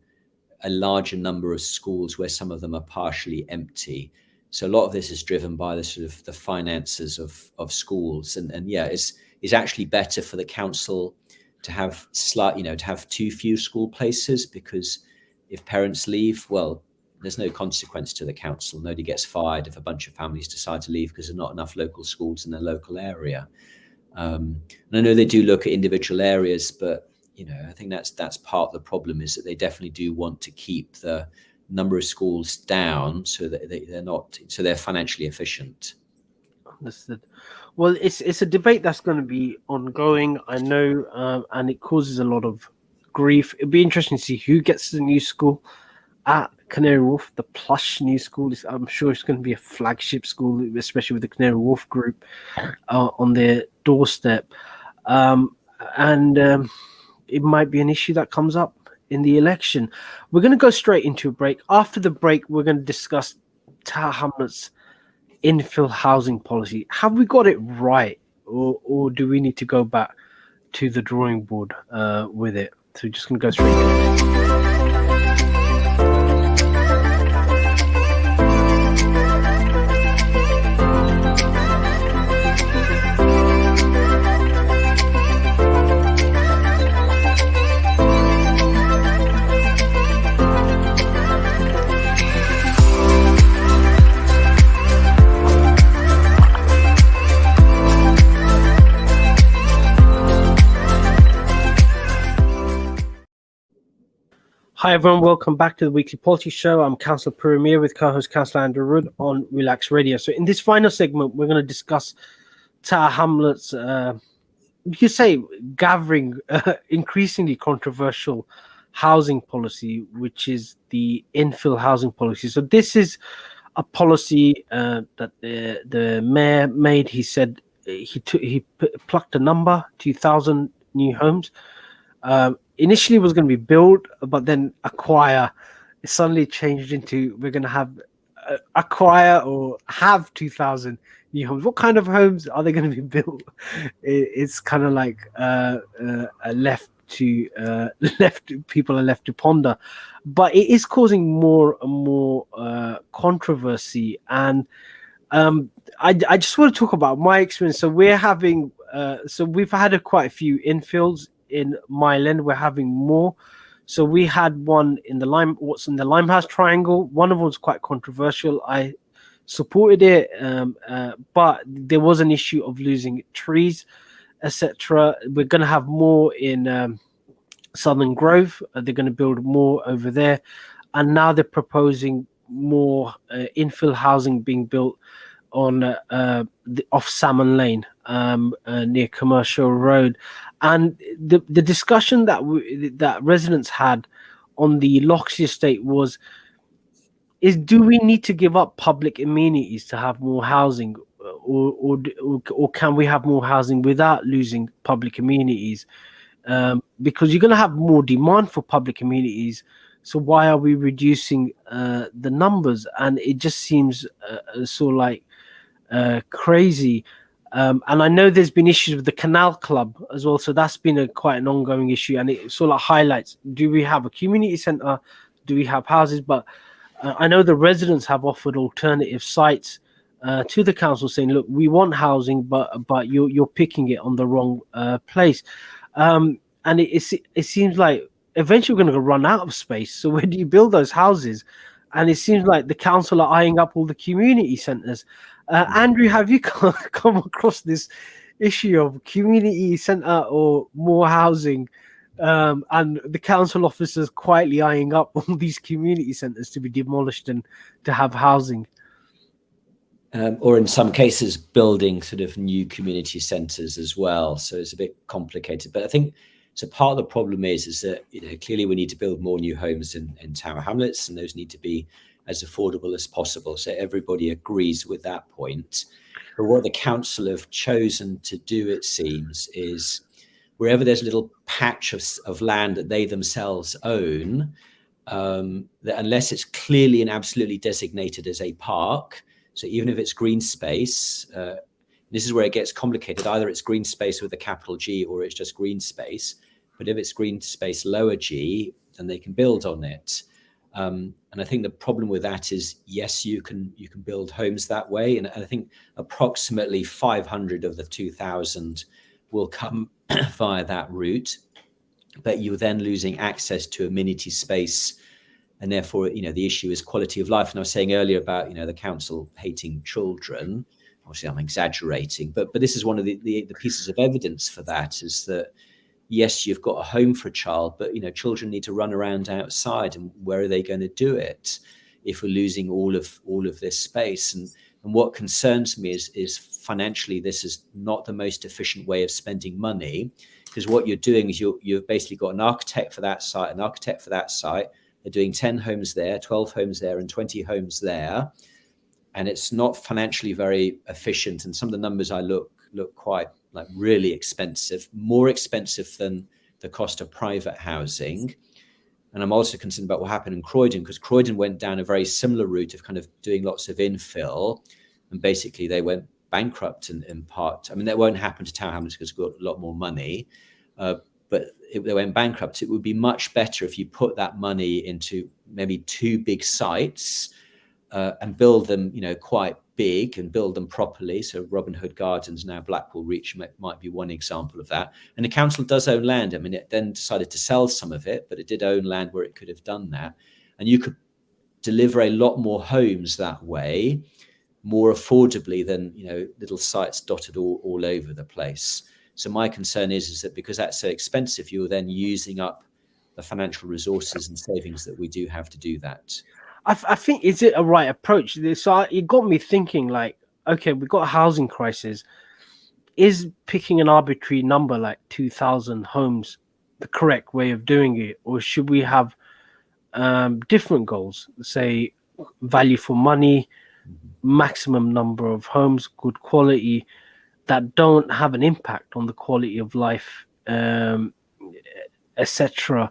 a larger number of schools where some of them are partially empty. So a lot of this is driven by the sort of the finances of schools, and yeah, it's actually better for the council to have to have too few school places, because if parents leave, well, there's no consequence to the council. Nobody gets fired if a bunch of families decide to leave because there's not enough local schools in their local area. And I know they do look at individual areas, but I think that's part of the problem, is that they definitely do want to keep the number of schools down so that they're financially efficient. Understood. Well, it's a debate that's going to be ongoing, I know, and it causes a lot of grief. It'd be interesting to see who gets the new school at Canary Wharf. The plush new school I'm sure it's going to be a flagship school, especially with the Canary Wharf group on their doorstep, and it might be an issue that comes up in the election. We're going to go straight into a break. After the break, we're going to discuss Tower Hamlets' infill housing policy. Have we got it right, or do we need to go back to the drawing board with it? So we're just going to go straight into it. Hi everyone, welcome back to the Weekly Politics Show. I'm Councillor Puru with co-host Councillor Andrew Wood on Relax Radio. So in this final segment, we're going to discuss Tower Hamlets, you could say, gathering increasingly controversial housing policy, which is the infill housing policy. So this is a policy that the mayor made. He said he plucked a number, 2,000 new homes. Initially was going to be built, but then acquire. It suddenly changed into we're going to have acquire or have 2,000 new homes. What kind of homes are they going to be built? It's kind of like people are left to ponder, but it is causing more and more controversy. And I just want to talk about my experience. So we're having we've had quite a few infills in Miah. We're having more. So we had one in the Limehouse Triangle. One of them was quite controversial. I supported it, but there was an issue of losing trees, etc. We're going to have more in Southern Grove. They're going to build more over there, and now they're proposing more infill housing being built on off Salmon Lane near Commercial Road. And the discussion that residents had on the Loxley estate is do we need to give up public amenities to have more housing, or can we have more housing without losing public amenities? Because you're going to have more demand for public amenities, so why are we reducing the numbers? And it just seems sort of like crazy. And I know there's been issues with the Canal Club as well, so that's been quite an ongoing issue, and it sort of highlights, do we have a community centre, do we have houses? But I know the residents have offered alternative sites to the council, saying, look, we want housing, but you're picking it on the wrong place. And it seems like eventually we're going to run out of space, so where do you build those houses? And it seems like the council are eyeing up all the community centres. Andrew, have you come across this issue of community centre or more housing, and the council officers quietly eyeing up all these community centres to be demolished and to have housing? Or in some cases, building sort of new community centres as well. So it's a bit complicated. But I think so part of the problem is that clearly we need to build more new homes in Tower Hamlets, and those need to be as affordable as possible. So everybody agrees with that point. But what the council have chosen to do, it seems, is wherever there's a little patch of land that they themselves own, that unless it's clearly and absolutely designated as a park, so even if it's green space, this is where it gets complicated. Either it's green space with a capital G or it's just green space. But if it's green space lower G, then they can build on it. And I think the problem with that is, yes, you can build homes that way, and I think approximately 500 of the 2,000 will come via that route. But you're then losing access to amenity space, and therefore, the issue is quality of life. And I was saying earlier about, the council hating children. Obviously, I'm exaggerating, but this is one of the pieces of evidence for that, is that, yes, you've got a home for a child, but, children need to run around outside, and where are they going to do it if we're losing all of this space? And what concerns me is financially, this is not the most efficient way of spending money, because what you're doing is you've basically got an architect for that site, an architect for that site. They're doing 10 homes there, 12 homes there, and 20 homes there. And it's not financially very efficient. And some of the numbers I look quite like really expensive, more expensive than the cost of private housing. And I'm also concerned about what happened in Croydon, because Croydon went down a very similar route of kind of doing lots of infill. And basically they went bankrupt in part. I mean, that won't happen to Tower Hamlets because we've got a lot more money. But if they went bankrupt, it would be much better if you put that money into maybe 2 big sites and build them, quite big, and build them properly. So Robin Hood Gardens, now Blackwall Reach, might be one example of that. And the council does own land. I mean, it then decided to sell some of it, but it did own land where it could have done that. And you could deliver a lot more homes that way, more affordably than, little sites dotted all over the place. So my concern is that because that's so expensive, you're then using up the financial resources and savings that we do have to do that. I think, is it a right approach? So it got me thinking, like, okay, we've got a housing crisis. Is picking an arbitrary number like 2,000 homes the correct way of doing it? Or should we have different goals, say value for money, maximum number of homes, good quality, that don't have an impact on the quality of life, etc.,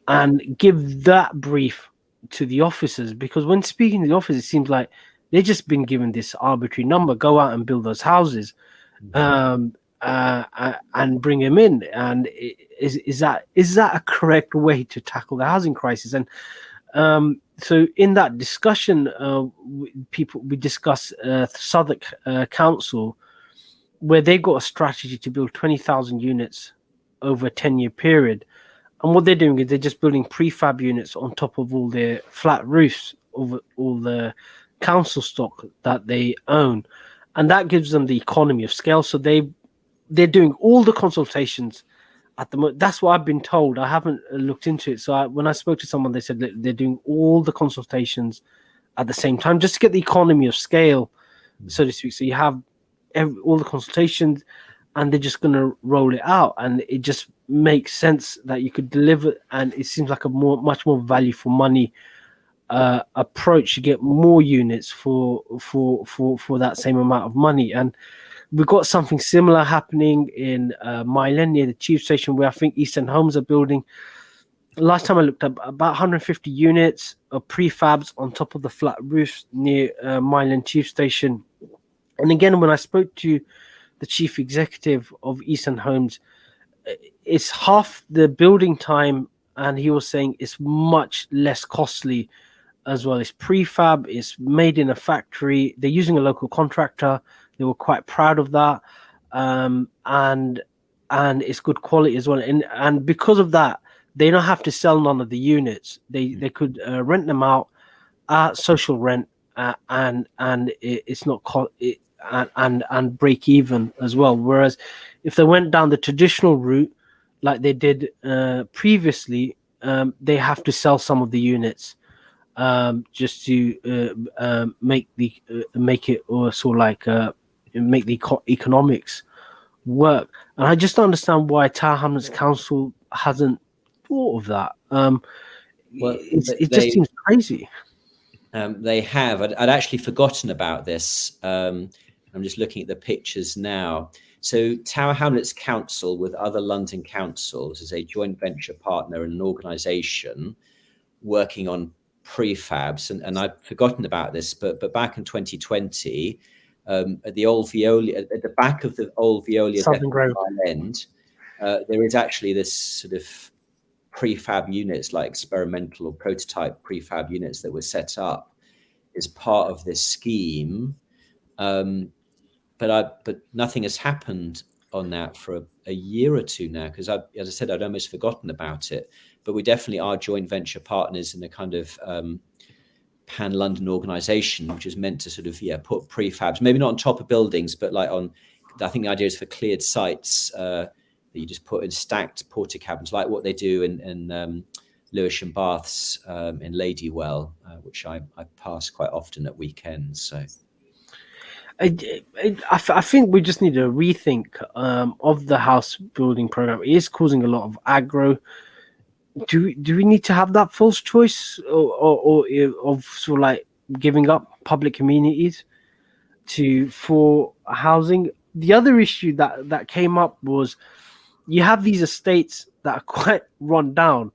and give that brief to the officers? Because when speaking to the officers, it seems like they've just been given this arbitrary number: go out and build those houses, and bring them in. And is that a correct way to tackle the housing crisis? And so in that discussion, we discuss Southwark Council, where they got a strategy to build 20,000 units over a 10-year period. And what they're doing is they're just building prefab units on top of all their flat roofs of all the council stock that they own. And that gives them the economy of scale. So they're doing all the consultations at the moment. That's what I've been told. I haven't looked into it. So when I spoke to someone, they said that they're doing all the consultations at the same time, just to get the economy of scale, so to speak. So you have all the consultations, and they're just going to roll it out, and it just makes sense that you could deliver. And it seems like a much more value for money approach. You get more units for that same amount of money. And we've got something similar happening in Miah, near the tube station, where I think East End Homes are building. Last time I looked up, about 150 units of prefabs on top of the flat roofs near Miah tube station. And again, when I spoke to the chief executive of East End Homes, it's half the building time, and he was saying it's much less costly as well. It's prefab, it's made in a factory, they're using a local contractor. They were quite proud of that, and it's good quality as well. And because of that, they don't have to sell none of the units. They could rent them out at social rent, and it's not and break even as well. Whereas if they went down the traditional route like they did previously, they have to sell some of the units just to make it, or sort of like make the economics work. And I just don't understand why Tower Hamlets Council hasn't thought of that. It just seems crazy. They have. I'd actually forgotten about this. I'm just looking at the pictures now. So Tower Hamlets Council, with other London councils, is a joint venture partner in an organisation working on prefabs. And I've forgotten about this, but back in 2020, at the old Veolia, at the back of the old Veolia end, there is actually this sort of prefab units, like experimental or prototype prefab units that were set up as part of this scheme. But nothing has happened on that for a year or two now, because as I said, I'd almost forgotten about it. But we definitely are joint venture partners in a kind of pan-London organisation, which is meant to sort of put prefabs, maybe not on top of buildings, but like on. I think the idea is for cleared sites that you just put in stacked porta cabins, like what they do in Lewisham Baths in Ladywell, which I pass quite often at weekends. So. I think we just need a rethink of the house building program. It is causing a lot of aggro. Do we need to have that false choice or of sort of like giving up public amenities for housing? The other issue that came up was you have these estates that are quite run down,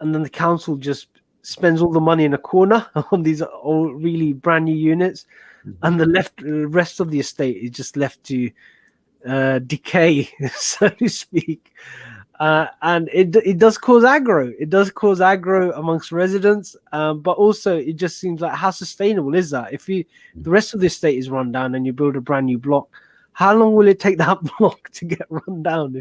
and then the council just spends all the money in a corner on these old, really brand new units. And the rest of the estate is just left to decay, so to speak. And it does cause aggro. It does cause aggro amongst residents, but also it just seems like, how sustainable is that? If the rest of the estate is run down and you build a brand new block, how long will it take that block to get run down?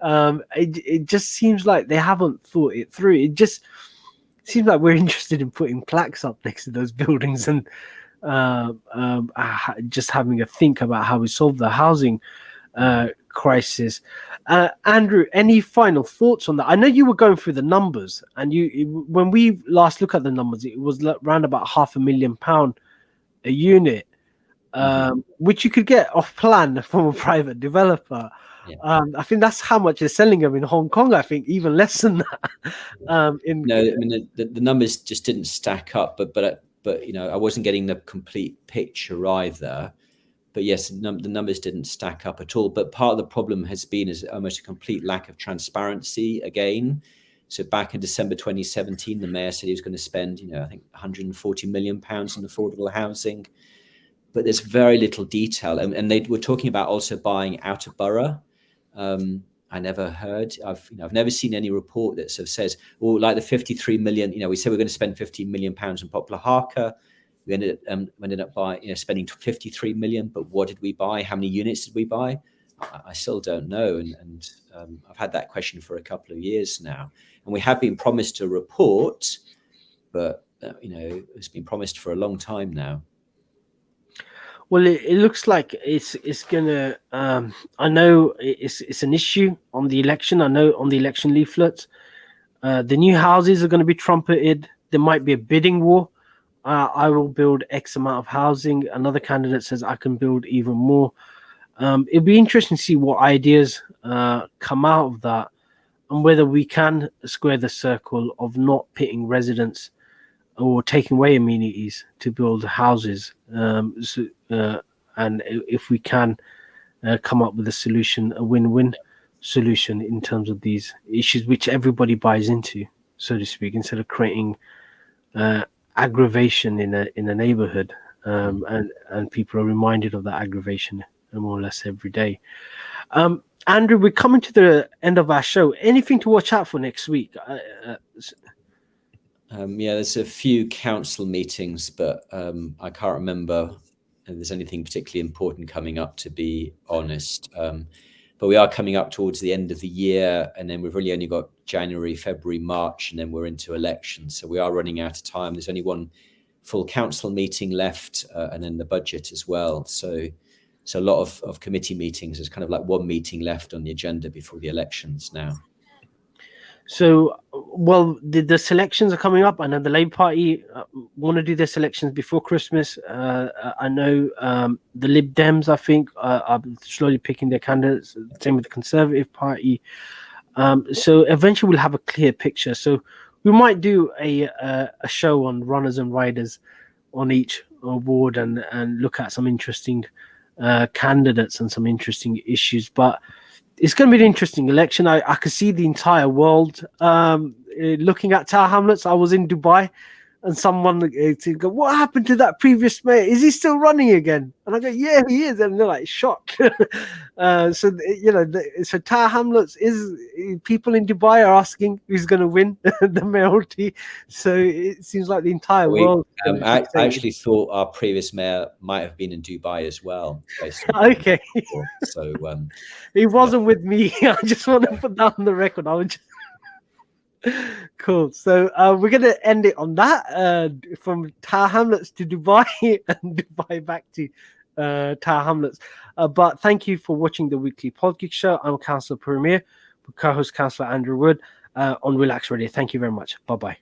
It just seems like they haven't thought it through. It just seems like we're interested in putting plaques up next to those buildings and just having a think about how we solve the housing crisis. Andrew, any final thoughts on that? I know you were going through the numbers, and when we last looked at the numbers, it was around about £500,000 a unit, which you could get off plan from a private developer. I think that's how much they're selling them in Hong Kong. I think even less than that. I mean the numbers just didn't stack up, but I wasn't getting the complete picture either. But yes, the numbers didn't stack up at all. But part of the problem has been is almost a complete lack of transparency again. So back in December 2017, the mayor said he was going to spend, I think £140 million on affordable housing. But there's very little detail. And they were talking about also buying out of borough. I never heard. I've never seen any report that sort of says, like the 53 million. We said we're going to spend £15 million on Poplar Harker. We ended up buying, spending 53 million. But what did we buy? How many units did we buy? I still don't know. And I've had that question for a couple of years now. And we have been promised a report, but it's been promised for a long time now. Well, it looks like it's gonna. I know it's an issue on the election. I know on the election leaflets, the new houses are going to be trumpeted. There might be a bidding war. I will build X amount of housing. Another candidate says I can build even more. It'll be interesting to see what ideas come out of that, and whether we can square the circle of not pitting residents or taking away amenities to build houses. And if we can come up with a solution, a win-win solution in terms of these issues, which everybody buys into, so to speak, instead of creating aggravation in a neighborhood, and people are reminded of that aggravation more or less every day. Andrew, we're coming to the end of our show. Anything to watch out for next week? There's a few council meetings, but I can't remember if there's anything particularly important coming up, to be honest. But we are coming up towards the end of the year, and then we've really only got January, February, March, and then we're into elections. So we are running out of time. There's only one full council meeting left, and then the budget as well. So a lot of committee meetings. There's kind of like one meeting left on the agenda before the elections now. So, the selections are coming up. I know the Labour Party want to do their selections before Christmas. I know the Lib Dems, I think, are slowly picking their candidates. Same with the Conservative Party. So eventually we'll have a clear picture. So we might do a show on runners and riders on each ward and look at some interesting candidates and some interesting issues. But it's going to be an interesting election. I could see the entire world looking at Tower Hamlets. I was in Dubai and someone to go, what happened to that previous mayor? Is he still running again? And I go, yeah, he is. And they're like shocked. So Tower Hamlets is, people in Dubai are asking who's going to win the mayoralty. So it seems like the entire world. I actually thought our previous mayor might have been in Dubai as well, based on okay. So he wasn't with me. I just want to put that on the record. I was just cool. So we're going to end it on that. From Tower Hamlets to Dubai and Dubai back to Tower Hamlets. But thank you for watching the weekly politics show. I'm Councillor Puru, with co-host Councillor Andrew Wood on Relax Radio. Thank you very much. Bye-bye.